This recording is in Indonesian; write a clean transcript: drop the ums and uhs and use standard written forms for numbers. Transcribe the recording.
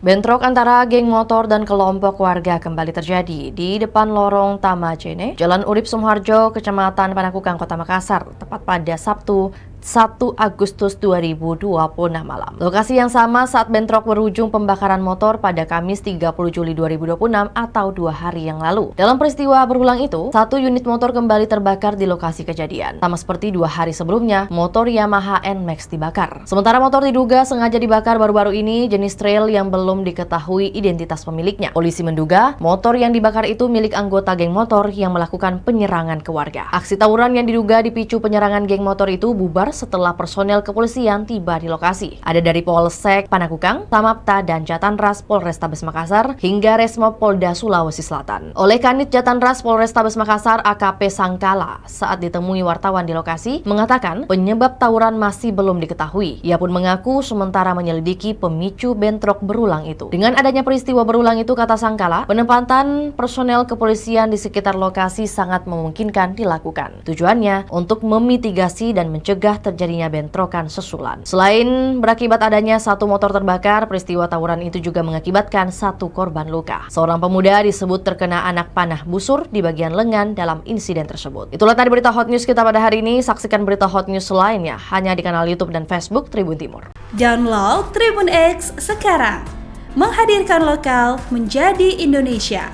Bentrok antara geng motor dan kelompok warga kembali terjadi di depan lorong Tamajene, Jalan Urip Sumoharjo, Kecamatan Panakukang, Kota Makassar, tepat pada Sabtu 1 Agustus 2026 malam. Lokasi yang sama saat bentrok berujung pembakaran motor pada Kamis 30 Juli 2026 atau 2 hari yang lalu. Dalam peristiwa berulang itu, 1 unit motor kembali terbakar di lokasi kejadian. Sama seperti 2 hari sebelumnya, motor Yamaha NMAX dibakar. Sementara motor diduga sengaja dibakar baru-baru ini jenis trail yang belum diketahui identitas pemiliknya. Polisi menduga motor yang dibakar itu milik anggota geng motor yang melakukan penyerangan ke warga. Aksi tawuran yang diduga dipicu penyerangan geng motor itu bubar setelah personel kepolisian tiba di lokasi. Ada dari Polsek Panakukang, Samapta, dan Jatanras Polrestabes Makassar hingga Resmo Polda Sulawesi Selatan. Oleh Kanit Jatanras Polrestabes Makassar AKP Sangkala saat ditemui wartawan di lokasi mengatakan penyebab tawuran masih belum diketahui. Ia pun mengaku sementara menyelidiki pemicu bentrok berulang itu. Dengan adanya peristiwa berulang itu, kata Sangkala, penempatan personel kepolisian di sekitar lokasi sangat memungkinkan dilakukan. Tujuannya untuk memitigasi dan mencegah terjadinya bentrokan susulan. Selain berakibat adanya 1 motor terbakar, peristiwa tawuran itu juga mengakibatkan 1 korban luka. Seorang pemuda disebut terkena anak panah busur di bagian lengan dalam insiden tersebut. Itulah tadi berita hot news kita pada hari ini. Saksikan berita hot news lainnya hanya di kanal YouTube dan Facebook Tribun Timur. Download Tribun X sekarang, menghadirkan lokal menjadi Indonesia.